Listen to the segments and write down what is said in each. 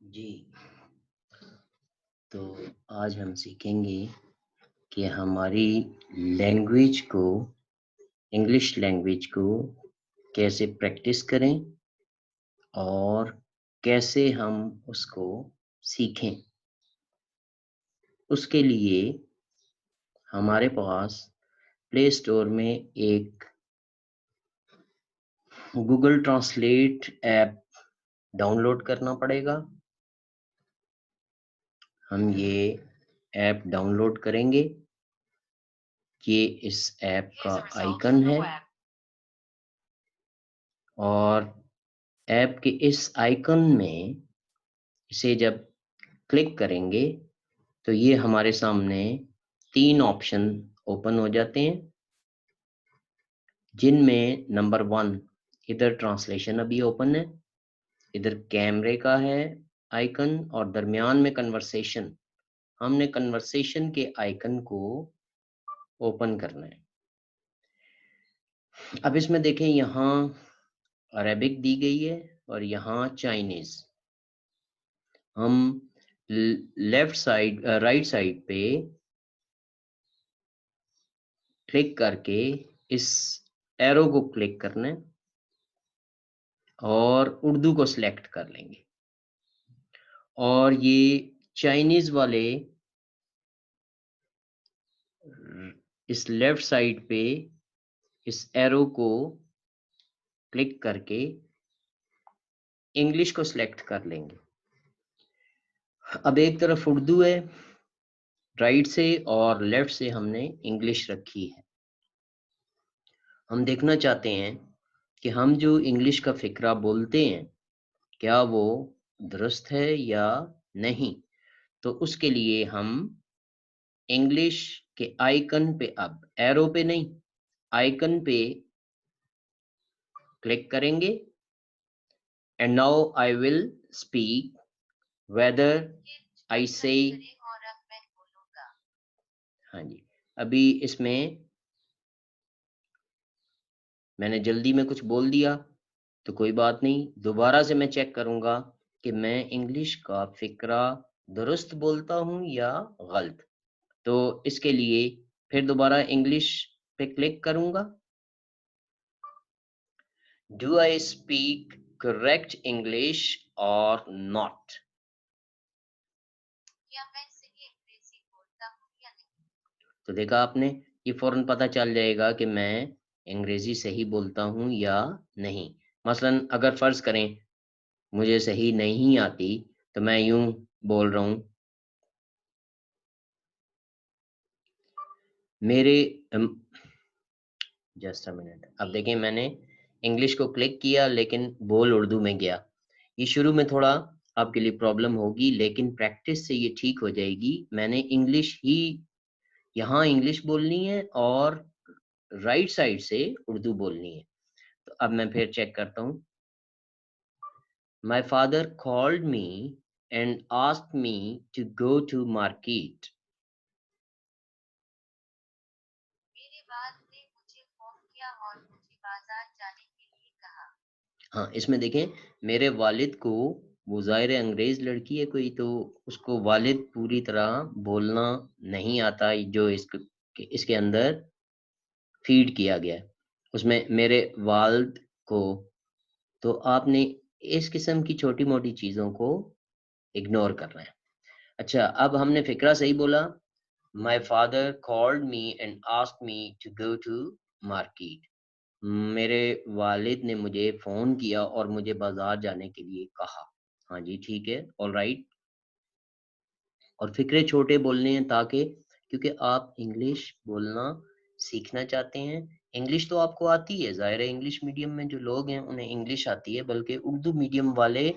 जी, तो आज हम सीखेंगे कि हमारी लैंग्वेज को इंग्लिश लैंग्वेज को कैसे प्रैक्टिस करें और कैसे हम उसको सीखें। उसके लिए हमारे पास प्ले स्टोर में एक गूगल ट्रांसलेट ऐप डाउनलोड करना पड़ेगा। हम ये ऐप डाउनलोड करेंगे। ये इस ऐप का आइकन है और ऐप के इस आइकन में इसे जब क्लिक करेंगे तो ये हमारे सामने 3 ऑप्शन ओपन हो जाते हैं, जिनमें नंबर 1 इधर ट्रांसलेशन अभी ओपन है, इधर कैमरे का है आइकन और दरमियान में कन्वर्सेशन। हमने कन्वर्सेशन के आइकन को ओपन करना है। अब इसमें देखें, यहाँ अरेबिक दी गई है और यहाँ चाइनीज। हम लेफ्ट साइड राइट साइड पे क्लिक करके इस एरो को क्लिक करना है और उर्दू को सिलेक्ट कर लेंगे और ये चाइनीज वाले इस लेफ्ट साइड पे इस एरो को क्लिक करके इंग्लिश को सिलेक्ट कर लेंगे। अब एक तरफ उर्दू है राइट से और लेफ्ट से हमने इंग्लिश रखी है। हम देखना चाहते हैं कि हम जो इंग्लिश का फिक्रा बोलते हैं क्या वो दुरुस्त है या नहीं। तो उसके लिए हम इंग्लिश के आइकन पे, अब एरो पे नहीं, आइकन पे क्लिक करेंगे and now I will speak whether I से। हाँ जी, अभी इसमें मैंने जल्दी में कुछ बोल दिया तो कोई बात नहीं, दोबारा से मैं चेक करूंगा कि मैं इंग्लिश का फिक्रा दुरुस्त बोलता हूँ या गलत। तो इसके लिए फिर दोबारा इंग्लिश पे क्लिक करूंगा। Do I speak correct English और नॉट? तो देखा आपने, ये फौरन पता चल जाएगा कि मैं अंग्रेजी सही बोलता हूँ या नहीं। मसलन अगर फर्ज करें मुझे सही नहीं आती तो मैं यूं बोल रहा हूँ, मेरे जस्ट अ मिनट। अब देखें, मैंने इंग्लिश को क्लिक किया लेकिन बोल उर्दू में गया। ये शुरू में थोड़ा आपके लिए प्रॉब्लम होगी लेकिन प्रैक्टिस से ये ठीक हो जाएगी। मैंने इंग्लिश ही यहाँ इंग्लिश बोलनी है और राइट साइड से उर्दू बोलनी है। तो अब मैं फिर चेक करता हूँ। My father called me and asked me to go to market. हाँ, इसमें देखें, मेरे वालिद को, वो ज़ाहिर है अंग्रेज लड़की है कोई, तो उसको वालिद पूरी तरह बोलना नहीं आता जो इसके अंदर फीड किया गया है। उसमें मेरे वालिद को, तो आपने इस किस्म की छोटी मोटी चीज़ों को इग्नोर करना है। अच्छा, अब हमने फिक्रा सही बोला। My father called me and asked me to go to market. मेरे वालिद ने मुझे फ़ोन किया और मुझे बाज़ार जाने के लिए कहा। हाँ जी, ठीक है, ऑलराइट। और फ़िक्रे छोटे बोलने हैं ताकि, क्योंकि आप इंग्लिश बोलना सीखना चाहते हैं। इंग्लिश तो आपको आती है, ज़ाहिर है इंग्लिश मीडियम में जो लोग हैं उन्हें इंग्लिश आती है, बल्कि उर्दू मीडियम वाले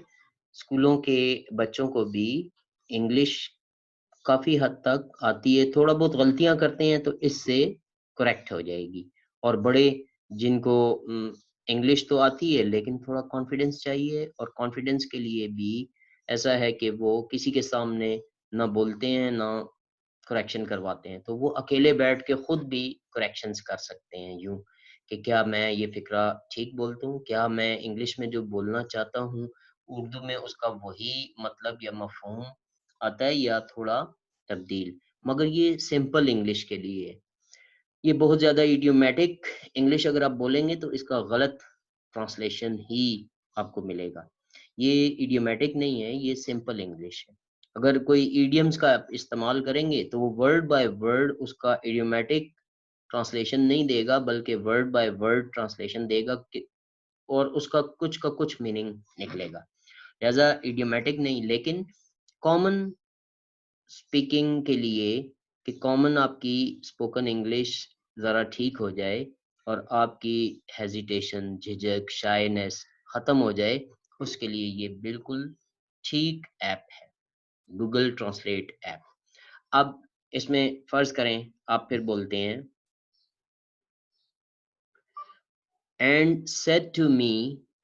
स्कूलों के बच्चों को भी इंग्लिश काफ़ी हद तक आती है। थोड़ा बहुत गलतियाँ करते हैं तो इससे करेक्ट हो जाएगी। और बड़े जिनको इंग्लिश तो आती है लेकिन थोड़ा कॉन्फिडेंस चाहिए, और कॉन्फिडेंस के लिए भी ऐसा है कि वो किसी के सामने ना बोलते हैं ना करेक्शन करवाते हैं, तो वो अकेले बैठ के खुद भी करेक्शंस कर सकते हैं यूं कि क्या मैं ये फिक्रा ठीक बोलता हूँ, क्या मैं इंग्लिश में जो बोलना चाहता हूँ उर्दू में उसका वही मतलब या मफ़हूम आता है या थोड़ा तब्दील, मगर ये सिंपल इंग्लिश के लिए है। ये बहुत ज़्यादा इडियोमैटिक इंग्लिश अगर आप बोलेंगे तो इसका गलत ट्रांसलेशन ही आपको मिलेगा। ये इडियोमैटिक नहीं है, ये सिंपल इंग्लिश है। अगर कोई इडियम्स का आप इस्तेमाल करेंगे तो वो वर्ड बाय वर्ड उसका इडियोमैटिक ट्रांसलेशन नहीं देगा, बल्कि वर्ड बाय वर्ड ट्रांसलेशन देगा कि और उसका कुछ का कुछ मीनिंग निकलेगा। लिहाज़ा इडियोमैटिक नहीं, लेकिन कॉमन स्पीकिंग के लिए कि कॉमन आपकी स्पोकन इंग्लिश ज़रा ठीक हो जाए और आपकी हेजिटेशन, झिझक, शायनेस ख़त्म हो जाए, उसके लिए ये बिल्कुल ठीक ऐप है, गूगल ट्रांसलेट ऐप। अब इसमें फ़र्ज़ करें आप फिर बोलते हैं and said to me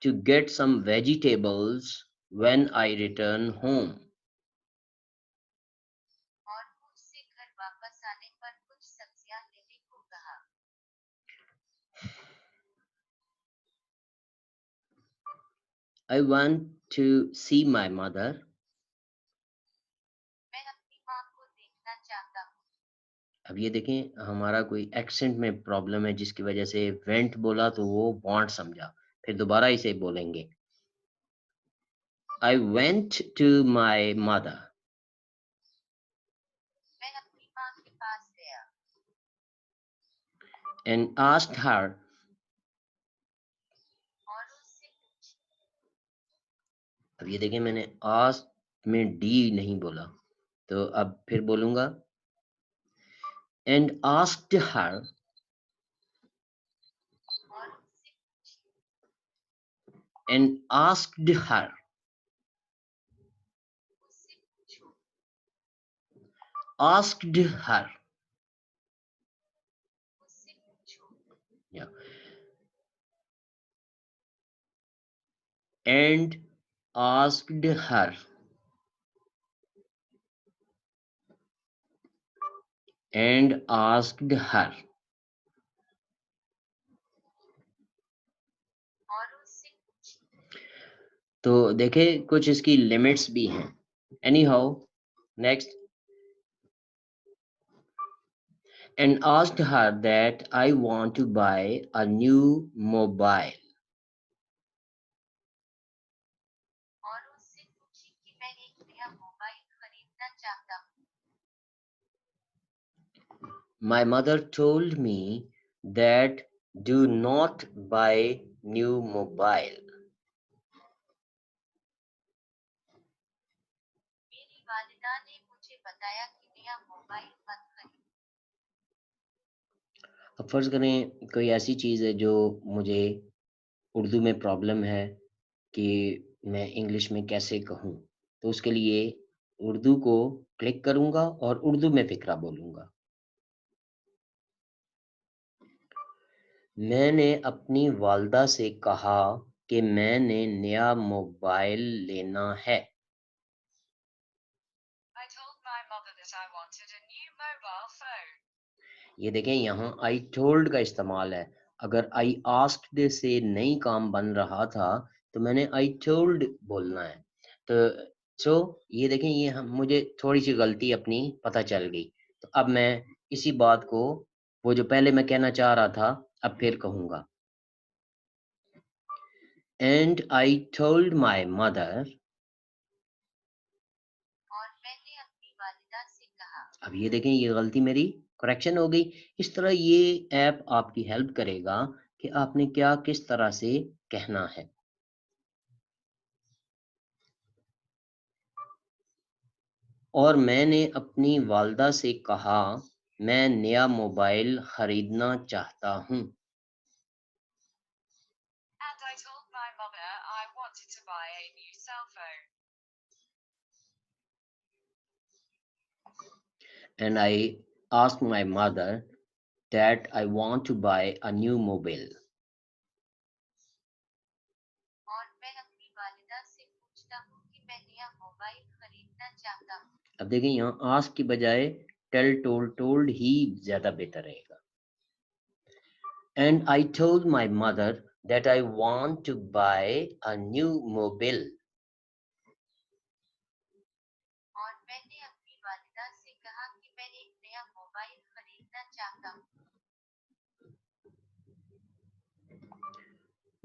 to get some vegetables when I return home. और मुझसे घर वापस आने पर कुछ सब्जियां लेने को कहा। I want to see my mother. मैं अपनी माँ को देखना चाहता हूँ। अब ये देखें हमारा कोई एक्सेंट में प्रॉब्लम है जिसकी वजह से वेंट बोला तो वो वांट समझा। फिर दोबारा इसे बोलेंगे। I went to my mother मैं अपनी माँ के पास गया and asked her. और उससे पूछा। अब ये देखें मैंने asked में डी नहीं बोला, तो अब फिर बोलूँगा and asked her और उससे पूछा। and asked her उससे पूछो। asked her. उससे पूछो। Yeah. And asked her and asked her. और उससे पूछी। तो देखें कुछ इसकी लिमिट्स भी हैं। Any how next and asked her that I want to buy a new mobile. और उससे पूछी कि मैं एक नया मोबाइल खरीदना चाहता हूँ। My mother told me that do not buy new mobile. मेरी वालिदा ने मुझे बताया कि नया मोबाइल मत खरीदो। अब फर्ज करें कोई ऐसी चीज़ है जो मुझे उर्दू में प्रॉब्लम है कि मैं इंग्लिश में कैसे कहूँ, तो उसके लिए उर्दू को क्लिक करूँगा और उर्दू में फ़िक्रा बोलूँगा। मैंने अपनी वालिदा से कहा कि मैंने नया मोबाइल लेना है। I told my mother that I wanted a new mobile phone. ये देखें यहाँ आई टोल्ड का इस्तेमाल है। अगर आई आस्क्ड से नहीं काम बन रहा था तो मैंने आई टोल्ड बोलना है। तो सो ये देखें ये हम मुझे थोड़ी सी गलती अपनी पता चल गई। तो अब मैं इसी बात को वो जो पहले मैं कहना चाह रहा था अब फिर कहूँगा। And I told my mother. और मैंने अपनी वालिदा से कहा। अब ये देखें ये गलती मेरी करेक्शन हो गई। इस तरह ये ऐप आपकी हेल्प करेगा कि आपने क्या किस तरह से कहना है। और मैंने अपनी वालिदा से कहा मैं नया मोबाइल खरीदना चाहता हूँ। And I told my mother I wanted to buy a new cell phone. And I asked my mother that I want to buy a new mobile. और मैं अपनी वालिदा से पूछता हूँ कि मैं नया मोबाइल खरीदना चाहता हूँ। अब देखें यहाँ आस्क की बजाय टेल टोल्ड ही ज़्यादा बेहतर रहेगा। And I told my mother that I want to buy a new mobile.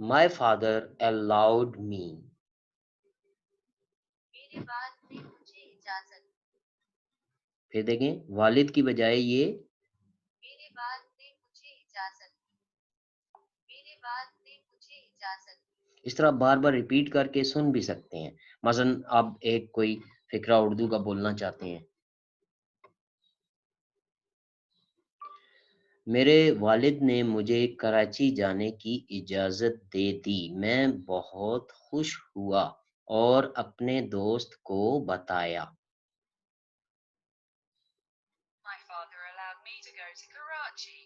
My father allowed me. मेरे बाप ने मुझे इजाजत फिर देखें, वालिद की बजाय ये मेरे बाप ने मुझे इजाजत मेरे बाप ने मुझे इजाजत इस तरह बार बार रिपीट करके सुन भी सकते हैं। मसलन आप एक कोई फिक्रा उर्दू का बोलना चाहते हैं। मेरे वालिद ने मुझे कराची जाने की इजाज़त दे दी। मैं बहुत खुश हुआ और अपने दोस्त को बताया। My father allowed me to go to Karachi.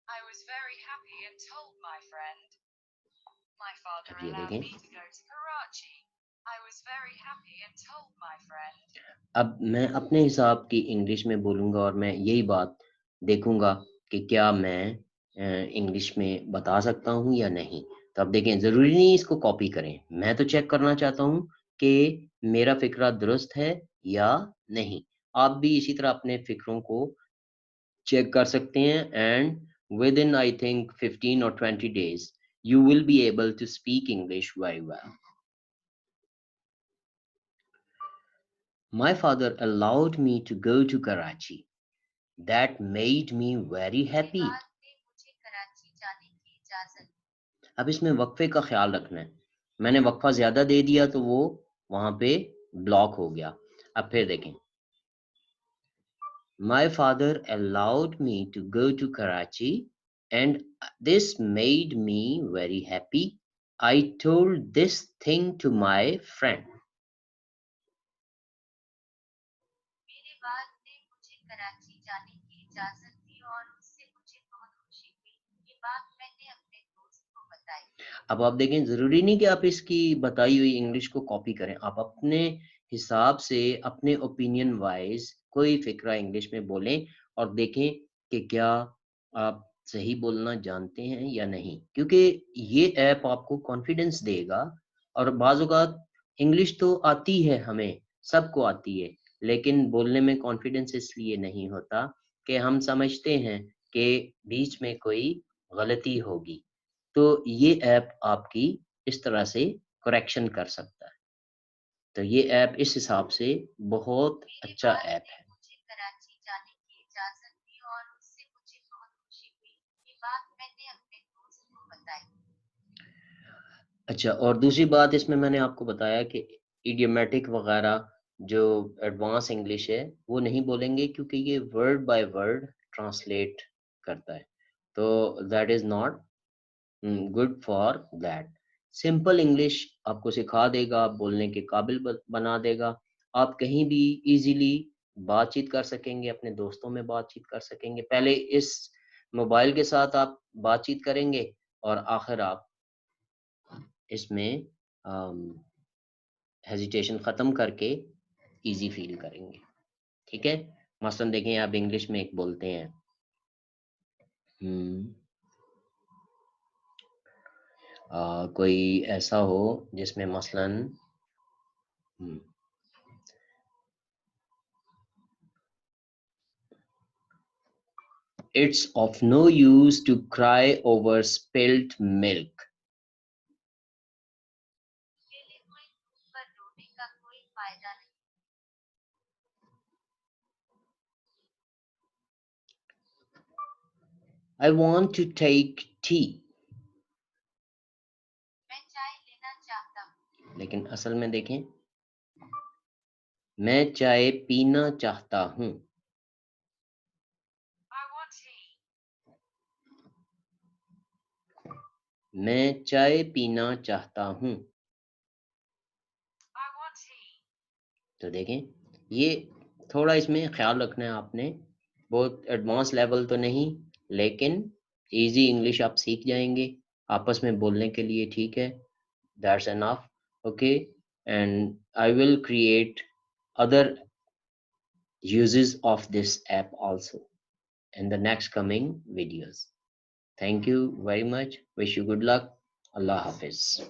I was very happy and told my friend. My father अब ये allowed देखें, me to go to Karachi. I was very happy and told my friend. अब मैं अपने हिसाब की English में बोलूँगा और मैं यही बात देखूँगा कि क्या मैं इंग्लिश में बता सकता हूँ या नहीं। तो अब देखें, ज़रूरी नहीं इसको कॉपी करें। मैं तो चेक करना चाहता हूँ कि मेरा फ़िक्रा दुरुस्त है या नहीं। आप भी इसी तरह अपने फ़िक्रों को चेक कर सकते हैं and within I think 15 or 20 days you will be able to speak English very well. My father allowed me to go to Karachi. That made me very happy. मेरे बाप ने मुझे कराची जाने की इजाजत अब इसमें वक्फे का ख्याल रखना है। मैंने वक्फा ज्यादा दे दिया तो वो वहां पे ब्लॉक हो गया। अब फिर देखें, My father allowed me to go to Karachi and this made me very happy. I told this thing to my friend. मेरे बाप ने मुझे कराची जाने की इजाजत दी और उससे मुझे बहुत खुशी हुई। ये बात मैंने अपने दोस्त को बताई। अब आप देखें, ज़रूरी नहीं कि आप इसकी बताई हुई इंग्लिश को कॉपी करें। आप अपने हिसाब से, अपने ओपिनियन वाइज़ कोई फ़िक्रा इंग्लिश में बोलें और देखें कि क्या आप सही बोलना जानते हैं या नहीं। क्योंकि ये ऐप आपको कॉन्फिडेंस देगा और बाज़ औक़ात इंग्लिश तो आती है हमें, सबको आती है, लेकिन बोलने में कॉन्फिडेंस इसलिए नहीं होता कि हम समझते हैं कि बीच में कोई गलती होगी। तो ये ऐप आपकी इस तरह से करेक्शन कर सकता है। तो ये ऐप इस हिसाब से बहुत मेरे अच्छा बाप ऐप ने है। मुझे कराची जाने की इजाजत दी और उससे मुझे बहुत खुशी हुई। ये बात मैंने अपने दोस्त को बताई। अच्छा, और दूसरी बात इसमें मैंने आपको बताया कि इडियोमैटिक वगैरह जो एडवांस इंग्लिश है, वो नहीं बोलेंगे क्योंकि ये वर्ड बाय वर्ड ट्रांसलेट करता है। तो that is not good for that. Simple English आपको सिखा देगा, बोलने के काबिल बना देगा। आप कहीं भी इजीली बातचीत कर सकेंगे, अपने दोस्तों में बातचीत कर सकेंगे। पहले इस मोबाइल के साथ आप बातचीत करेंगे और आखिर आप इसमें हेजिटेशन ख़त्म करके इजी फील करेंगे। ठीक है? मसलन देखें, आप इंग्लिश में एक बोलते हैं, कोई ऐसा हो जिसमें मसलन It's of no use to cry over spilt milk. अकेले हुए दूध पर रोने का कोई फायदा नहीं। I want to take tea. मैं चाय लेना चाहता हूँ। लेकिन असल में देखें, मैं चाय पीना चाहता हूँ। I want tea. मैं चाय पीना चाहता हूँ। I want tea. तो देखें, ये थोड़ा इसमें ख्याल रखना है आपने। बहुत एडवांस लेवल तो नहीं, लेकिन इजी इंग्लिश आप सीख जाएंगे आपस में बोलने के लिए। ठीक है? That's enough. Okay, and I will create other uses of this app also in the next coming videos. Thank you very much. Wish you good luck. Allah Hafiz.